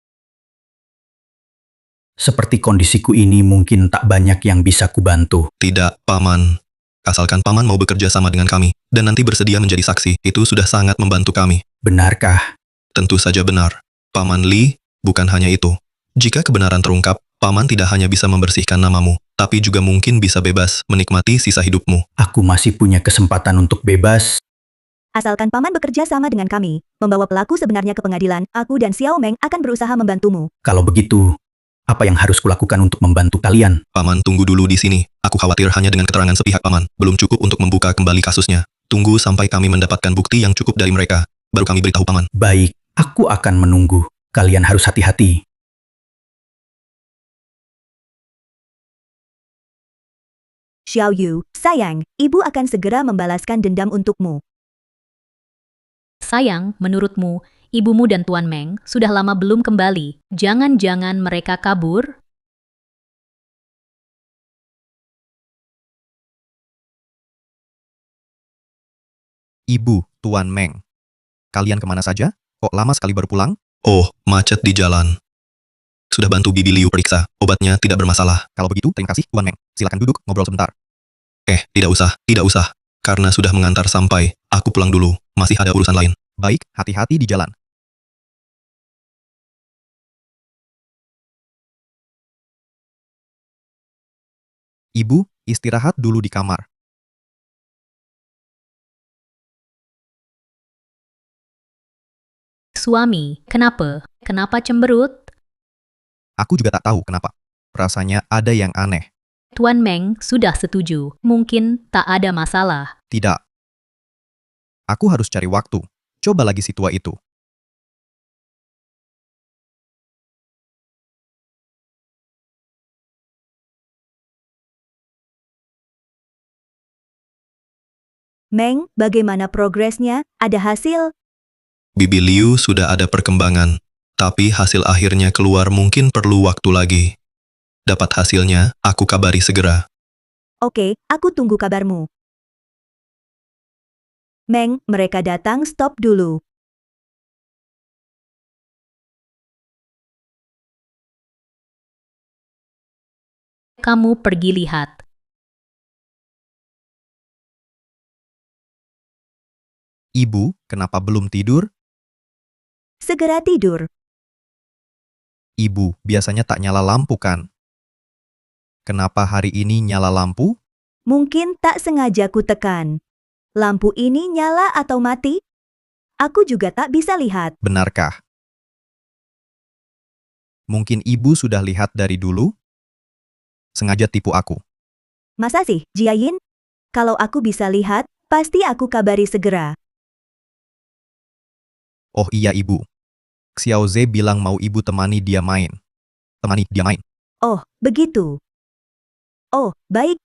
Seperti kondisiku ini mungkin tak banyak yang bisa kubantu. Tidak, Paman. Asalkan Paman mau bekerja sama dengan kami, dan nanti bersedia menjadi saksi, itu sudah sangat membantu kami. Benarkah? Tentu saja benar. Paman Li, bukan hanya itu. Jika kebenaran terungkap, Paman tidak hanya bisa membersihkan namamu, tapi juga mungkin bisa bebas menikmati sisa hidupmu. Aku masih punya kesempatan untuk bebas. Asalkan Paman bekerja sama dengan kami, membawa pelaku sebenarnya ke pengadilan, aku dan Xiao Meng akan berusaha membantumu. Kalau begitu, apa yang harus kulakukan untuk membantu kalian? Paman, tunggu dulu di sini. Aku khawatir hanya dengan keterangan sepihak Paman belum cukup untuk membuka kembali kasusnya. Tunggu sampai kami mendapatkan bukti yang cukup dari mereka, baru kami beritahu Paman. Baik, aku akan menunggu. Kalian harus hati-hati. Xiao Yu, sayang, ibu akan segera membalaskan dendam untukmu. Sayang, menurutmu, ibumu dan Tuan Meng sudah lama belum kembali. Jangan-jangan mereka kabur? Ibu, Tuan Meng. Kalian kemana saja? Kok lama sekali baru pulang? Oh, macet di jalan. Sudah bantu Bibi Liu periksa, obatnya tidak bermasalah. Kalau begitu, terima kasih, Tuan Meng. Silakan duduk, ngobrol sebentar. Tidak usah. Karena sudah mengantar sampai, aku pulang dulu, masih ada urusan lain. Baik, hati-hati di jalan. Ibu, istirahat dulu di kamar. Suami, kenapa? Kenapa cemberut? Aku juga tak tahu kenapa. Rasanya ada yang aneh. Tuan Meng sudah setuju. Mungkin tak ada masalah. Tidak. Aku harus cari waktu. Coba lagi si tua itu. Meng, bagaimana progresnya? Ada hasil? Bibi Liu sudah ada perkembangan, tapi hasil akhirnya keluar mungkin perlu waktu lagi. Dapat hasilnya, aku kabari segera. Oke, aku tunggu kabarmu. Meng, mereka datang, stop dulu. Kamu pergi lihat. Ibu, kenapa belum tidur? Segera tidur. Ibu, biasanya tak nyala lampu kan? Kenapa hari ini nyala lampu? Mungkin tak sengaja ku tekan. Lampu ini nyala atau mati? Aku juga tak bisa lihat. Benarkah? Mungkin ibu sudah lihat dari dulu? Sengaja tipu aku. Masa sih, Jiayin? Kalau aku bisa lihat, pasti aku kabari segera. Oh iya ibu. Xiao Ze bilang mau ibu temani dia main. Temani dia main. Oh, begitu. Oh, baik.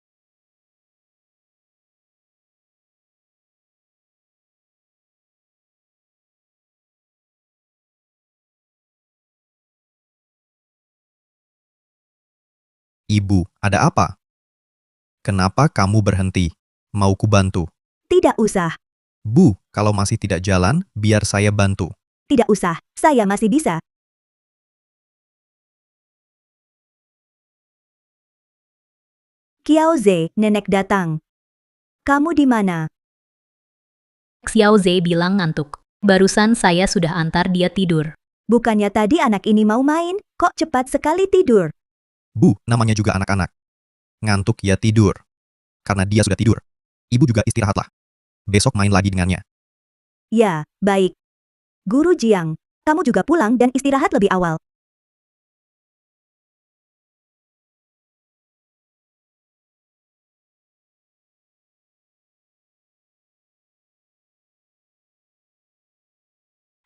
Ibu, ada apa? Kenapa kamu berhenti? Mau ku bantu? Tidak usah. Bu, kalau masih tidak jalan, biar saya bantu. Tidak usah. Saya masih bisa. Qiao Ze, nenek datang. Kamu di mana? Xiao Ze bilang ngantuk. Barusan saya sudah antar dia tidur. Bukannya tadi anak ini mau main, kok cepat sekali tidur? Bu, namanya juga anak-anak. Ngantuk ya tidur. Karena dia sudah tidur. Ibu juga istirahatlah. Besok main lagi dengannya. Ya, baik. Guru Jiang, kamu juga pulang dan istirahat lebih awal.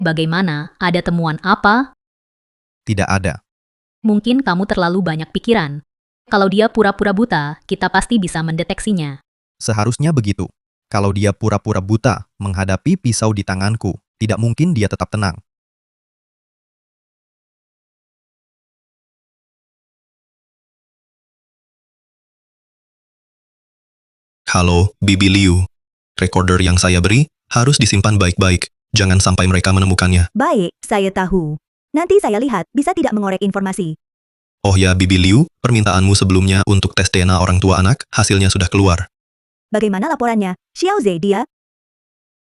Bagaimana? Ada temuan apa? Tidak ada. Mungkin kamu terlalu banyak pikiran. Kalau dia pura-pura buta, kita pasti bisa mendeteksinya. Seharusnya begitu. Kalau dia pura-pura buta menghadapi pisau di tanganku, tidak mungkin dia tetap tenang. Halo, Bibi Liu. Recorder yang saya beri harus disimpan baik-baik. Jangan sampai mereka menemukannya. Baik, saya tahu. Nanti saya lihat, bisa tidak mengorek informasi. Oh ya, Bibi Liu, permintaanmu sebelumnya untuk tes DNA orang tua anak, hasilnya sudah keluar. Bagaimana laporannya? Xiao Ze dia?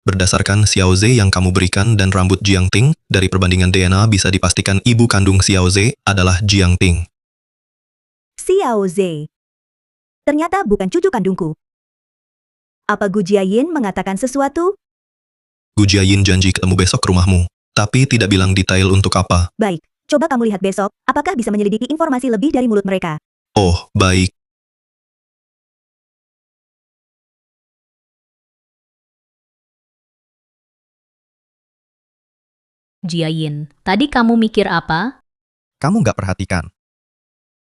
Berdasarkan Xiao Ze yang kamu berikan dan rambut Jiang Ting, dari perbandingan DNA bisa dipastikan ibu kandung Xiao Ze adalah Jiang Ting. Xiao Ze. Ternyata bukan cucu kandungku. Apa Gu Jiayin mengatakan sesuatu? Gu Jiayin janji ketemu besok ke rumahmu, tapi tidak bilang detail untuk apa. Baik, coba kamu lihat besok, apakah bisa menyelidiki informasi lebih dari mulut mereka. Oh, baik. Jiayin, tadi kamu mikir apa? Kamu nggak perhatikan.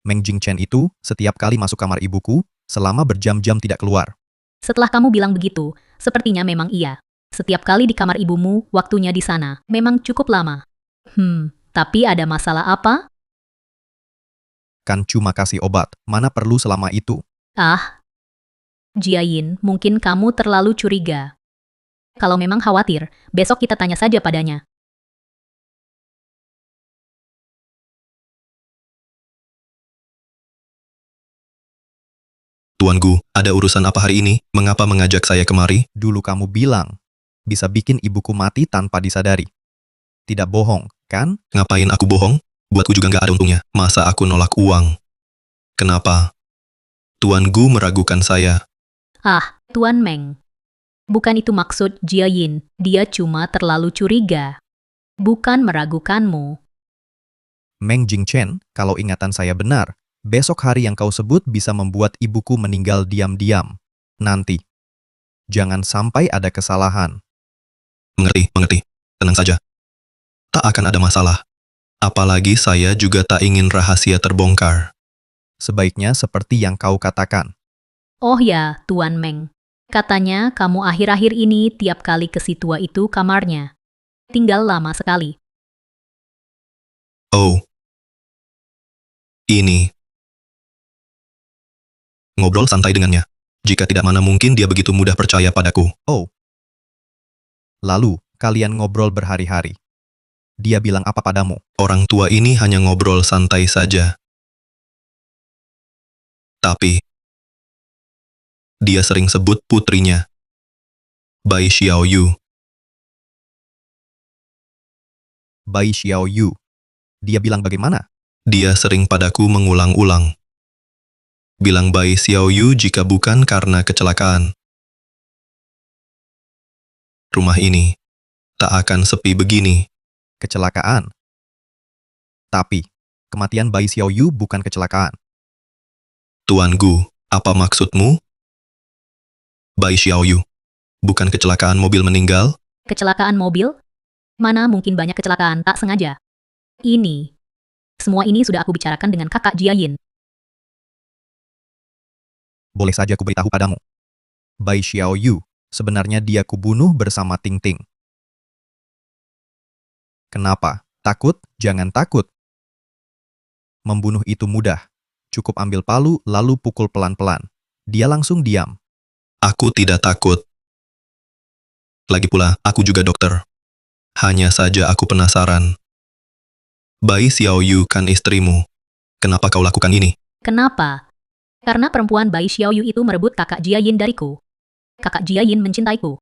Meng Jingchen itu setiap kali masuk kamar ibuku, selama berjam-jam tidak keluar. Setelah kamu bilang begitu, sepertinya memang iya. Setiap kali di kamar ibumu, waktunya di sana, memang cukup lama. Tapi ada masalah apa? Kan cuma kasih obat, mana perlu selama itu. Jiayin, mungkin kamu terlalu curiga. Kalau memang khawatir, besok kita tanya saja padanya. Tuan Gu, ada urusan apa hari ini? Mengapa mengajak saya kemari? Dulu kamu bilang, bisa bikin ibuku mati tanpa disadari. Tidak bohong, kan? Ngapain aku bohong? Buatku juga nggak ada untungnya. Masa aku nolak uang? Kenapa? Tuan Gu meragukan saya. Tuan Meng. Bukan itu maksud Jiayin, dia cuma terlalu curiga. Bukan meragukanmu. Meng Jingchen, kalau ingatan saya benar, besok hari yang kau sebut bisa membuat ibuku meninggal diam-diam. Nanti. Jangan sampai ada kesalahan. Mengerti. Tenang saja. Tak akan ada masalah. Apalagi saya juga tak ingin rahasia terbongkar. Sebaiknya seperti yang kau katakan. Oh ya, Tuan Meng. Katanya kamu akhir-akhir ini tiap kali ke si tua itu kamarnya. Tinggal lama sekali. Oh. Ini. Ngobrol santai dengannya. Jika tidak, mana mungkin dia begitu mudah percaya padaku. Oh. Lalu, kalian ngobrol berhari-hari. Dia bilang apa padamu? Orang tua ini hanya ngobrol santai saja. Tapi, dia sering sebut putrinya, Bai Xiaoyu. Bai Xiaoyu. Dia bilang bagaimana? Dia sering padaku mengulang-ulang. Bilang Bai Xiaoyu jika bukan karena kecelakaan. Rumah ini tak akan sepi begini. Kecelakaan. Tapi, kematian Bai Xiaoyu bukan kecelakaan. Tuan Gu, apa maksudmu? Bai Xiaoyu, bukan kecelakaan mobil meninggal? Kecelakaan mobil? Mana mungkin banyak kecelakaan tak sengaja. Semua ini sudah aku bicarakan dengan kakak Jiayin. Boleh saja kuberitahu padamu. Bai Xiaoyu, sebenarnya dia kubunuh bersama Ting Ting. Kenapa? Takut? Jangan takut. Membunuh itu mudah. Cukup ambil palu lalu pukul pelan-pelan. Dia langsung diam. Aku tidak takut. Lagi pula, aku juga dokter. Hanya saja aku penasaran. Bai Xiaoyu kan istrimu. Kenapa kau lakukan ini? Kenapa? Karena perempuan Bai Xiaoyu itu merebut kakak Jiayin dariku. Kakak Jiayin mencintaiku.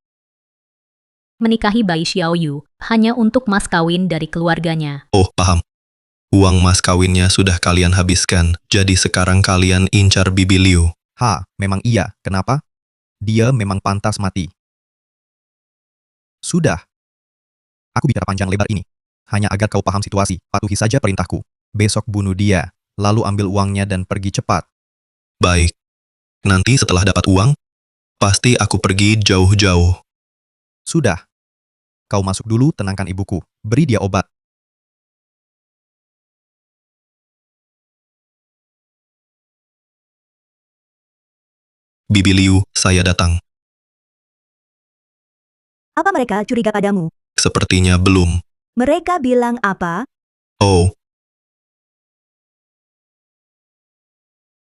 Menikahi Bai Xiaoyu hanya untuk mas kawin dari keluarganya. Oh, paham. Uang mas kawinnya sudah kalian habiskan, jadi sekarang kalian incar Bibi Liu. Memang iya. Kenapa? Dia memang pantas mati. Sudah. Aku bicara panjang lebar ini. Hanya agar kau paham situasi, patuhi saja perintahku. Besok bunuh dia, lalu ambil uangnya dan pergi cepat. Baik. Nanti setelah dapat uang, pasti aku pergi jauh-jauh. Sudah. Kau masuk dulu, tenangkan ibuku. Beri dia obat. Bibi Liu, saya datang. Apa mereka curiga padamu? Sepertinya belum. Mereka bilang apa? Oh.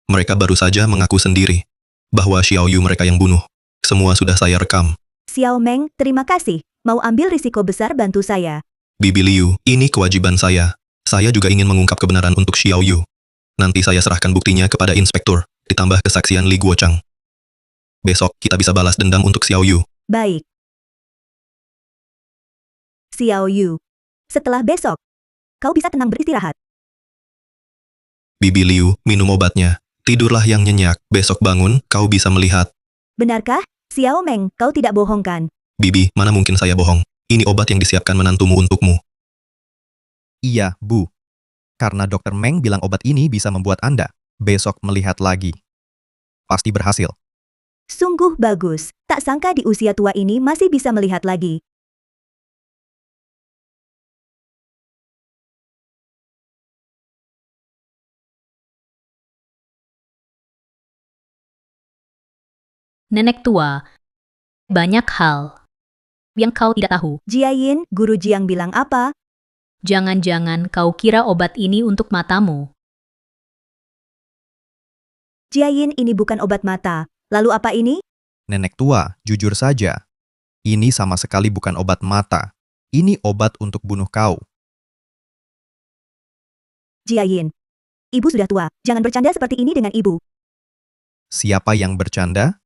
Mereka baru saja mengaku sendiri bahwa Xiaoyu mereka yang bunuh. Semua sudah saya rekam. Xiao Meng, terima kasih. Mau ambil risiko besar bantu saya. Bibi Liu, ini kewajiban saya. Saya juga ingin mengungkap kebenaran untuk Xiaoyu. Nanti saya serahkan buktinya kepada inspektur, ditambah kesaksian Li Guochang. Besok kita bisa balas dendam untuk Xiaoyu. Baik. Xiao Yu. Setelah besok, kau bisa tenang beristirahat. Bibi Liu, minum obatnya. Tidurlah yang nyenyak, besok bangun, kau bisa melihat. Benarkah, Xiao Meng, kau tidak bohong kan? Bibi, mana mungkin saya bohong? Ini obat yang disiapkan menantumu untukmu. Iya, Bu. Karena Dr. Meng bilang obat ini bisa membuat Anda besok melihat lagi. Pasti berhasil. Sungguh bagus, tak sangka di usia tua ini masih bisa melihat lagi. Nenek tua. Banyak hal yang kau tidak tahu. Jiayin, Guru Jiang bilang apa? Jangan-jangan kau kira obat ini untuk matamu. Jiayin, ini bukan obat mata. Lalu apa ini? Nenek tua, jujur saja. Ini sama sekali bukan obat mata. Ini obat untuk bunuh kau. Jiayin. Ibu sudah tua, jangan bercanda seperti ini dengan ibu. Siapa yang bercanda?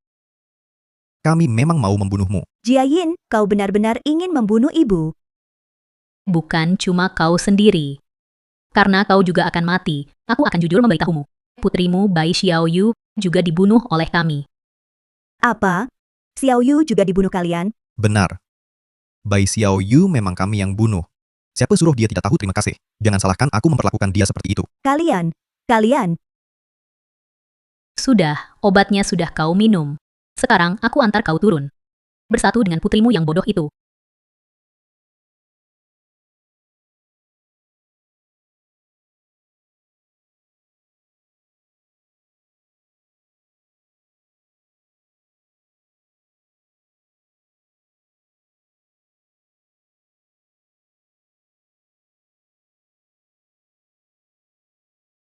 Kami memang mau membunuhmu. Jiayin, kau benar-benar ingin membunuh ibu. Bukan cuma kau sendiri. Karena kau juga akan mati, aku akan jujur memberitahumu. Putrimu Bai Xiao Yu juga dibunuh oleh kami. Apa? Xiao Yu juga dibunuh kalian? Benar. Bai Xiao Yu memang kami yang bunuh. Siapa suruh dia tidak tahu terima kasih? Jangan salahkan aku memperlakukan dia seperti itu. Kalian. Sudah, obatnya sudah kau minum. Sekarang aku antar kau turun. Bersatu dengan putrimu yang bodoh itu.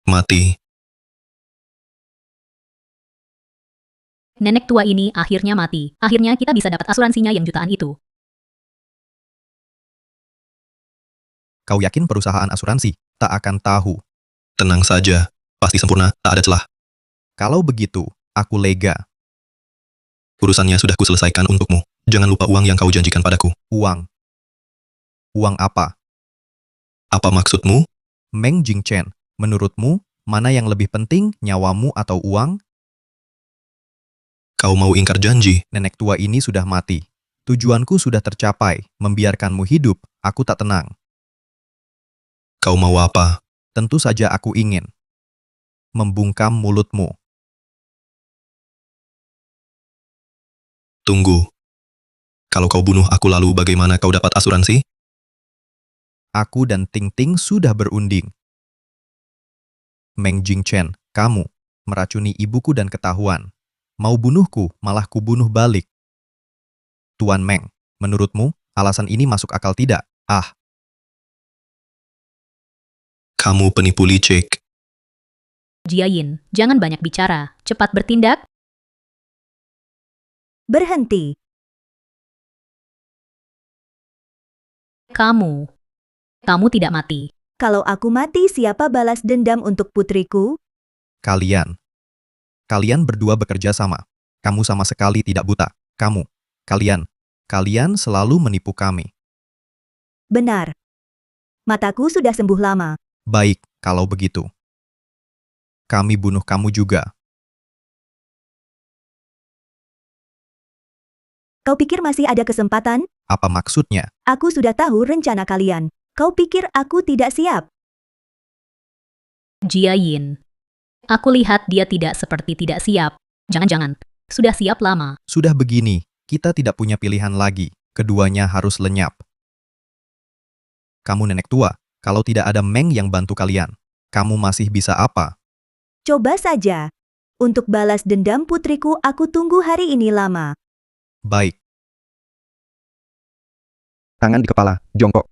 Mati. Nenek tua ini akhirnya mati. Akhirnya kita bisa dapat asuransinya yang jutaan itu. Kau yakin perusahaan asuransi tak akan tahu? Tenang saja, pasti sempurna, tak ada celah. Kalau begitu, aku lega. Urusannya sudah kuselesaikan untukmu. Jangan lupa uang yang kau janjikan padaku. Uang. Uang apa? Apa maksudmu? Meng Jingchen, menurutmu, mana yang lebih penting, nyawamu atau uang? Kau mau ingkar janji? Nenek tua ini sudah mati. Tujuanku sudah tercapai, membiarkanmu hidup, aku tak tenang. Kau mau apa? Tentu saja aku ingin membungkam mulutmu. Tunggu. Kalau kau bunuh aku lalu bagaimana kau dapat asuransi? Aku dan Ting Ting sudah berunding. Meng Jingchen, kamu meracuni ibuku dan ketahuan. Mau bunuhku, malah kubunuh balik. Tuan Meng, menurutmu, alasan ini masuk akal tidak? Ah, Kamu penipu licik. Jiayin, jangan banyak bicara. Cepat bertindak. Berhenti. Kamu tidak mati. Kalau aku mati, siapa balas dendam untuk putriku? kalian. Kalian berdua bekerja sama. Kamu sama sekali tidak buta. Kalian selalu menipu kami. Benar. Mataku sudah sembuh lama. Baik, kalau begitu. Kami bunuh kamu juga. Kau pikir masih ada kesempatan? Apa maksudnya? Aku sudah tahu rencana kalian. Kau pikir aku tidak siap? Jiayin. Aku lihat dia tidak seperti tidak siap. Jangan-jangan, sudah siap lama. Sudah begini, kita tidak punya pilihan lagi. Keduanya harus lenyap. Kamu nenek tua, kalau tidak ada Meng yang bantu kalian, kamu masih bisa apa? Coba saja. Untuk balas dendam putriku, aku tunggu hari ini lama. Baik, Tangan di kepala, jongkok.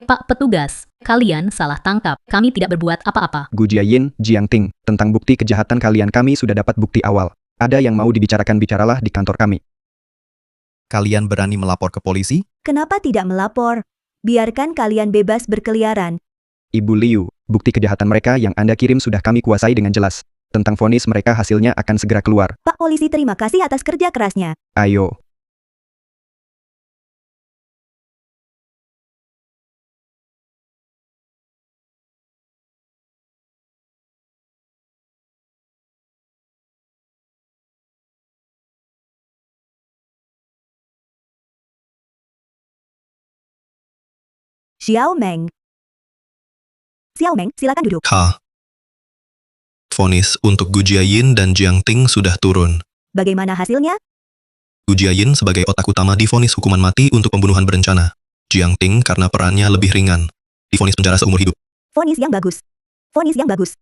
Pak Petugas, kalian salah tangkap. Kami tidak berbuat apa-apa. Gu Jiayin, Jiang Ting, tentang bukti kejahatan kalian kami sudah dapat bukti awal. Ada yang mau dibicarakan bicaralah di kantor kami. kalian berani melapor ke polisi? Kenapa tidak melapor? Biarkan kalian bebas berkeliaran. Ibu Liu, bukti kejahatan mereka yang Anda kirim sudah kami kuasai dengan jelas. Tentang vonis mereka hasilnya akan segera keluar. Pak Polisi, terima kasih atas kerja kerasnya. Ayo. Xiao Meng. Xiao Meng, silakan duduk. Vonis untuk Gu Jiayin dan Jiang Ting sudah turun. Bagaimana hasilnya? Gu Jiayin sebagai otak utama divonis hukuman mati untuk pembunuhan berencana. Jiang Ting karena perannya lebih ringan, divonis penjara seumur hidup. Vonis yang bagus. Vonis yang bagus.